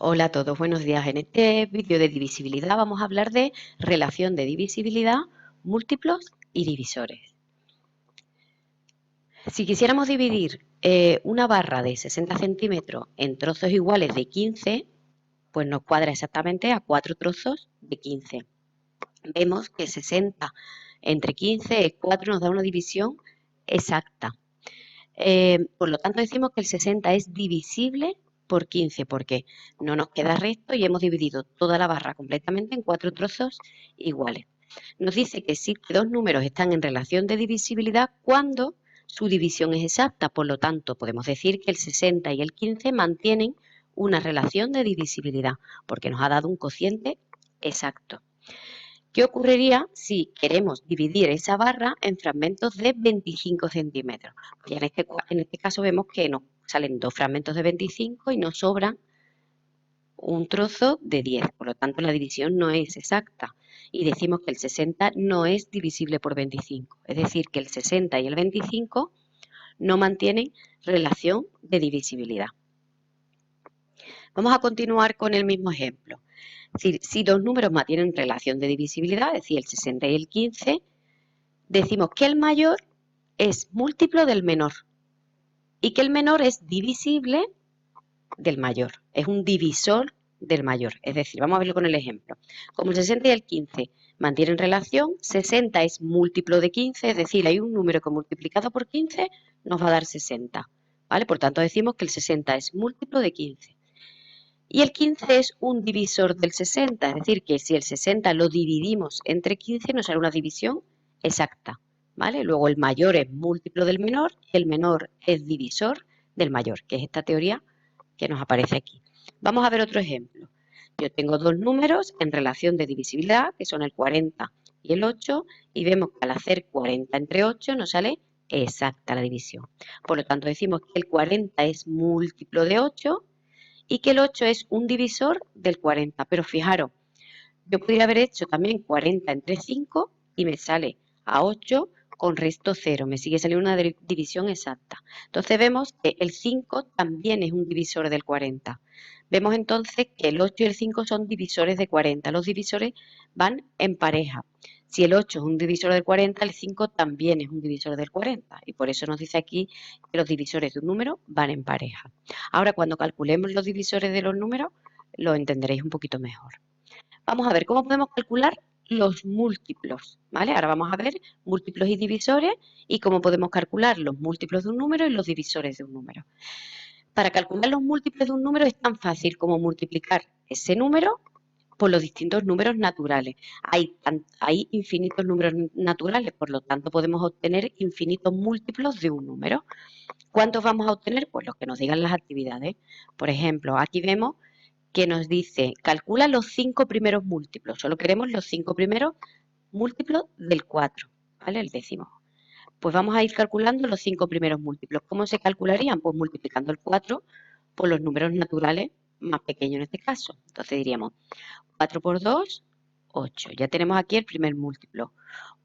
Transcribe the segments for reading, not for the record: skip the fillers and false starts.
Hola a todos, buenos días. En este vídeo de divisibilidad vamos a hablar de relación de divisibilidad, múltiplos y divisores. Si quisiéramos dividir una barra de 60 centímetros en trozos iguales de 15, pues nos cuadra exactamente a 4 trozos de 15. Vemos que 60 entre 15 es 4, nos da una división exacta. Por lo tanto, decimos que el 60 es divisible por 15, porque no nos queda resto y hemos dividido toda la barra completamente en 4 trozos iguales. Nos dice que si dos números están en relación de divisibilidad cuando su división es exacta. Por lo tanto, podemos decir que el 60 y el 15 mantienen una relación de divisibilidad, porque nos ha dado un cociente exacto. ¿Qué ocurriría si queremos dividir esa barra en fragmentos de 25 centímetros? Pues ya en este caso vemos que nos salen dos fragmentos de 25 y nos sobran un trozo de 10. Por lo tanto, la división no es exacta. Y decimos que el 60 no es divisible por 25. Es decir, que el 60 y el 25 no mantienen relación de divisibilidad. Vamos a continuar con el mismo ejemplo. Si dos números mantienen relación de divisibilidad, es decir, el 60 y el 15, decimos que el mayor es múltiplo del menor y que el menor es divisible del mayor. Es un divisor del mayor. Es decir, vamos a verlo con el ejemplo. Como el 60 y el 15 mantienen relación, 60 es múltiplo de 15, es decir, hay un número que multiplicado por 15 nos va a dar 60. ¿Vale? Por tanto, decimos que el 60 es múltiplo de 15. Y el 15 es un divisor del 60, es decir, que si el 60 lo dividimos entre 15 nos hará una división exacta, ¿vale? Luego el mayor es múltiplo del menor y el menor es divisor del mayor, que es esta teoría que nos aparece aquí. Vamos a ver otro ejemplo. Yo tengo dos números en relación de divisibilidad, que son el 40 y el 8, y vemos que al hacer 40 entre 8 nos sale exacta la división. Por lo tanto, decimos que el 40 es múltiplo de 8 y que el 8 es un divisor del 40. Pero fijaros, yo podría haber hecho también 40 entre 5 y me sale a 8 con resto 0. Me sigue saliendo una división exacta. Entonces vemos que el 5 también es un divisor del 40. Vemos entonces que el 8 y el 5 son divisores de 40. Los divisores van en pareja. Si el 8 es un divisor del 40, el 5 también es un divisor del 40. Y por eso nos dice aquí que los divisores de un número van en pareja. Ahora, cuando calculemos los divisores de los números, lo entenderéis un poquito mejor. Vamos a ver cómo podemos calcular los múltiplos, ¿vale? Ahora vamos a ver múltiplos y divisores y cómo podemos calcular los múltiplos de un número y los divisores de un número. Para calcular los múltiplos de un número es tan fácil como multiplicar ese número por los distintos números naturales. Hay infinitos números naturales, por lo tanto podemos obtener infinitos múltiplos de un número. ¿Cuántos vamos a obtener? Pues los que nos digan las actividades. Por ejemplo, aquí vemos que nos dice, calcula los 5 primeros múltiplos. Solo queremos los 5 primeros múltiplos del 4, ¿vale? El décimo. Pues vamos a ir calculando los 5 primeros múltiplos. ¿Cómo se calcularían? Pues multiplicando el 4 por los números naturales más pequeños en este caso. Entonces diríamos 4 por 2, 8. Ya tenemos aquí el primer múltiplo.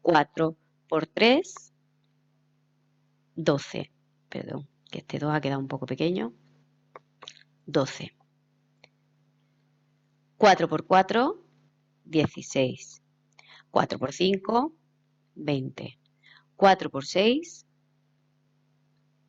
4 por 3, 12. Perdón, que este 2 ha quedado un poco pequeño. 12. 4 por 4, 16. 4 por 5, 20. 4 por 6,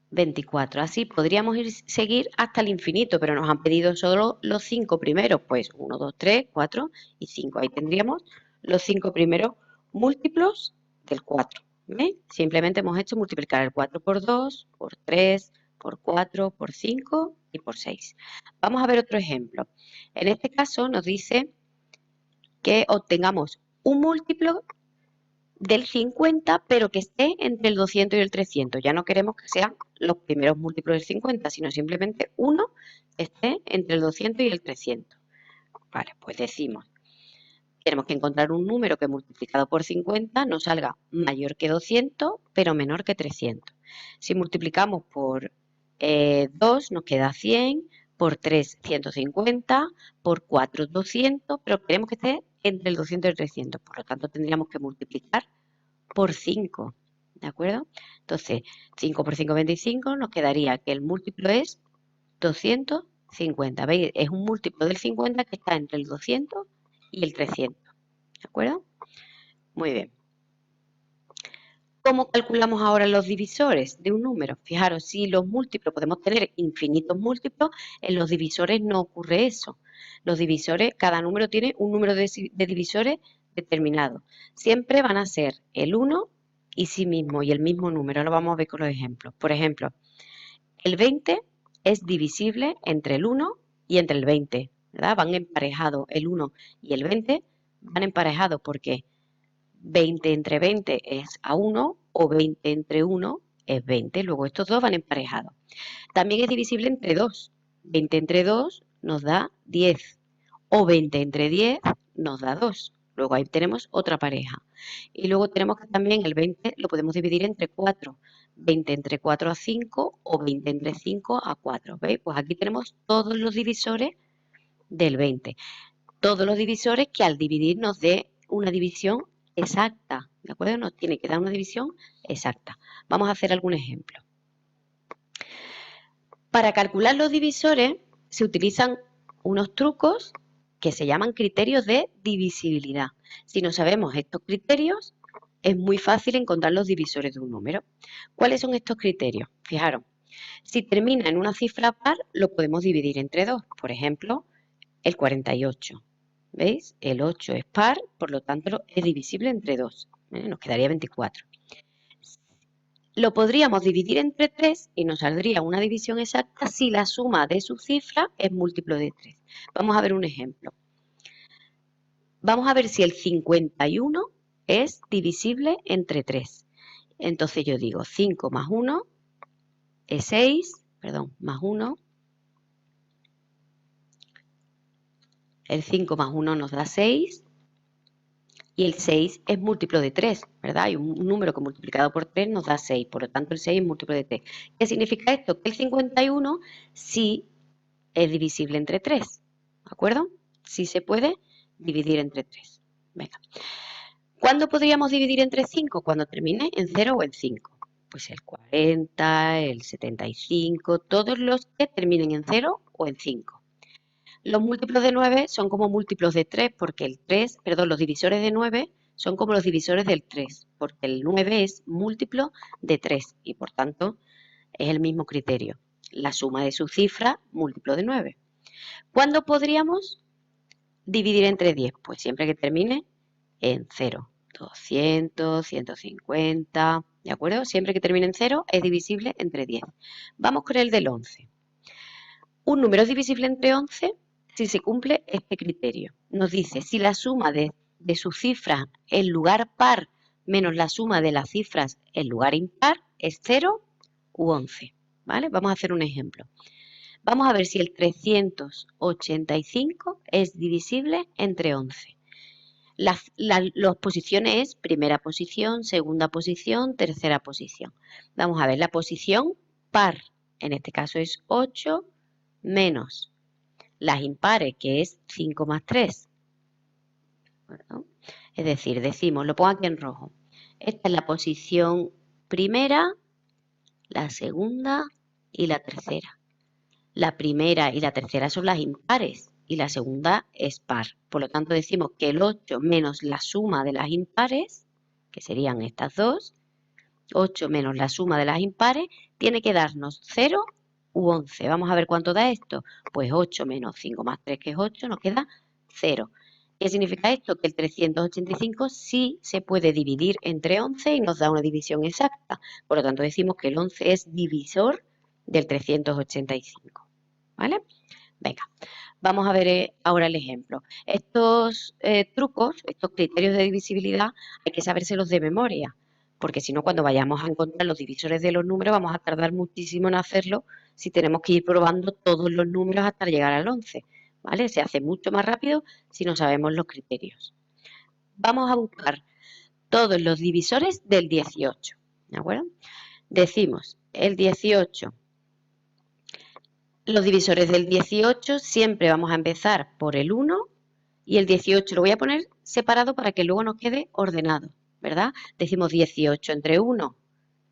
24. Así podríamos seguir hasta el infinito, pero nos han pedido solo los 5 primeros. Pues 1, 2, 3, 4 y 5. Ahí tendríamos los 5 primeros múltiplos del 4. ¿Ve? Simplemente hemos hecho multiplicar el 4 por 2, por 3, por 4, por 5 y por 6. Vamos a ver otro ejemplo. En este caso nos dice que obtengamos un múltiplo del 50, pero que esté entre el 200 y el 300. Ya no queremos que sean los primeros múltiplos del 50, sino simplemente uno que esté entre el 200 y el 300. Vale, pues decimos, tenemos que encontrar un número que multiplicado por 50 nos salga mayor que 200, pero menor que 300. Si multiplicamos por 2 nos queda 100, por 3, 150, por 4, 200, pero queremos que esté entre el 200 y el 300. Por lo tanto, tendríamos que multiplicar por 5, ¿de acuerdo? Entonces, 5 por 5, 25, nos quedaría que el múltiplo es 250. 50. ¿Veis? Es un múltiplo del 50 que está entre el 200 y el 300. ¿De acuerdo? Muy bien. ¿Cómo calculamos ahora los divisores de un número? Fijaros, si los múltiplos, podemos tener infinitos múltiplos, en los divisores no ocurre eso. Los divisores, cada número tiene un número de divisores determinado. Siempre van a ser el 1 y sí mismo, y el mismo número. Lo vamos a ver con los ejemplos. Por ejemplo, el 20 es divisible entre el 1 y entre el 20, ¿verdad? Van emparejados, el 1 y el 20 van emparejados porque 20 entre 20 es a 1 o 20 entre 1 es 20. Luego estos dos van emparejados. También es divisible entre 2. 20 entre 2 nos da 10. O 20 entre 10 nos da 2. Luego ahí tenemos otra pareja. Y luego tenemos que también el 20 lo podemos dividir entre 4. 20 entre 4 a 5 o 20 entre 5 a 4. ¿Veis? Pues aquí tenemos todos los divisores del 20. Todos los divisores que al dividir nos dé una división exacta. ¿De acuerdo? Nos tiene que dar una división exacta. Vamos a hacer algún ejemplo. Para calcular los divisores se utilizan unos trucos que se llaman criterios de divisibilidad. Si no sabemos estos criterios, es muy fácil encontrar los divisores de un número. ¿Cuáles son estos criterios? Fijaros, si termina en una cifra par, lo podemos dividir entre 2. Por ejemplo, el 48. ¿Veis? El 8 es par, por lo tanto es divisible entre 2. Nos quedaría 24. Lo podríamos dividir entre 3 y nos saldría una división exacta si la suma de sus cifras es múltiplo de 3. Vamos a ver un ejemplo. Vamos a ver si el 51 es divisible entre 3. Entonces yo digo 5 más 1 es 6, más 1. El 5 más 1 nos da 6. Y el 6 es múltiplo de 3, ¿verdad? Hay un número que multiplicado por 3 nos da 6, por lo tanto el 6 es múltiplo de 3. ¿Qué significa esto? Que el 51 sí es divisible entre 3, ¿de acuerdo? Sí se puede dividir entre 3. Venga. ¿Cuándo podríamos dividir entre 5? Cuando termine en 0 o en 5. Pues el 40, el 75, todos los que terminen en 0 o en 5. Los múltiplos de 9 son como múltiplos de 3, porque los divisores de 9 son como los divisores del 3, porque el 9 es múltiplo de 3 y por tanto es el mismo criterio. La suma de sus cifras, múltiplo de 9. ¿Cuándo podríamos dividir entre 10? Pues siempre que termine en 0. 200, 150, ¿de acuerdo? Siempre que termine en 0 es divisible entre 10. Vamos con el del 11. Un número es divisible entre 11 si se cumple este criterio. Nos dice si la suma de sus cifras en lugar par menos la suma de las cifras en lugar impar es 0 u 11. ¿Vale? Vamos a hacer un ejemplo. Vamos a ver si el 385 es divisible entre 11. Las posiciones es primera posición, segunda posición, tercera posición. Vamos a ver la posición par. En este caso es 8 menos las impares, que es 5 más 3. ¿Verdad? Es decir, decimos, lo pongo aquí en rojo. Esta es la posición primera, la segunda y la tercera. La primera y la tercera son las impares y la segunda es par. Por lo tanto, decimos que el 8 menos la suma de las impares, que serían estas dos, 8 menos la suma de las impares, tiene que darnos 0 u 11. Vamos a ver cuánto da esto. Pues 8 menos 5 más 3, que es 8, nos queda 0. ¿Qué significa esto? Que el 385 sí se puede dividir entre 11 y nos da una división exacta. Por lo tanto, decimos que el 11 es divisor del 385. ¿Vale? Venga, vamos a ver ahora el ejemplo. Estos trucos, estos criterios de divisibilidad, hay que sabérselos de memoria, porque si no, cuando vayamos a encontrar los divisores de los números, vamos a tardar muchísimo en hacerlo si tenemos que ir probando todos los números hasta llegar al 11. ¿Vale? Se hace mucho más rápido si no sabemos los criterios. Vamos a buscar todos los divisores del 18. ¿De acuerdo? Decimos, el 18. Los divisores del 18 siempre vamos a empezar por el 1 y el 18 lo voy a poner separado para que luego nos quede ordenado, ¿verdad? Decimos 18 entre 1,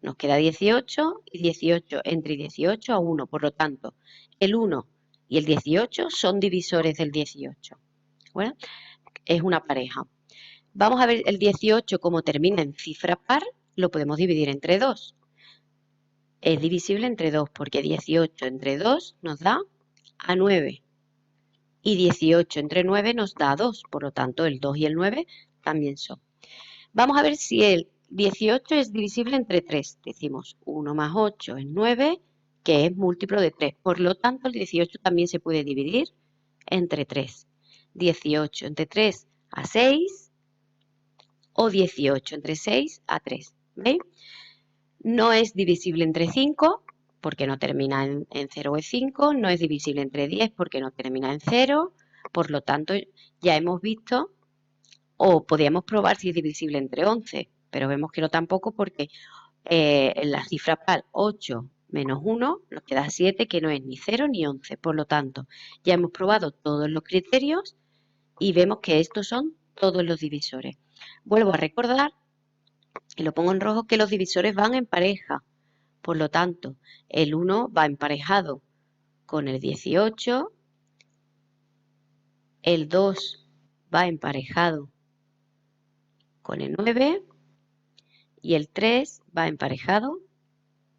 nos queda 18 y 18 entre 18 a 1. Por lo tanto, el 1 y el 18 son divisores del 18. Bueno, es una pareja. Vamos a ver el 18 como termina en cifra par, lo podemos dividir entre 2. Es divisible entre 2 porque 18 entre 2 nos da a 9. Y 18 entre 9 nos da 2, por lo tanto el 2 y el 9 también son. Vamos a ver si el 18 es divisible entre 3. Decimos 1 más 8 es 9, que es múltiplo de 3. Por lo tanto, el 18 también se puede dividir entre 3. 18 entre 3 a 6 o 18 entre 6 a 3. ¿Veis? No es divisible entre 5 porque no termina en 0 o 5. No es divisible entre 10 porque no termina en 0. Por lo tanto, ya hemos visto, o podríamos probar si es divisible entre 11, pero vemos que no tampoco porque en la cifra par 8 menos 1 nos queda 7, que no es ni 0 ni 11. Por lo tanto, ya hemos probado todos los criterios y vemos que estos son todos los divisores. Vuelvo a recordar, y lo pongo en rojo, que los divisores van en pareja. Por lo tanto, el 1 va emparejado con el 18, el 2 va emparejado con el 9 y el 3 va emparejado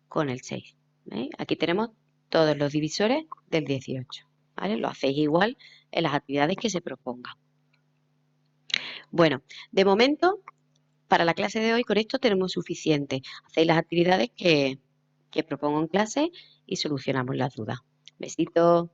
con el 6. ¿Veis? Aquí tenemos todos los divisores del 18. ¿Vale? Lo hacéis igual en las actividades que se propongan. Bueno, de momento, para la clase de hoy con esto tenemos suficiente. Hacéis las actividades que propongo en clase y solucionamos las dudas. Besitos.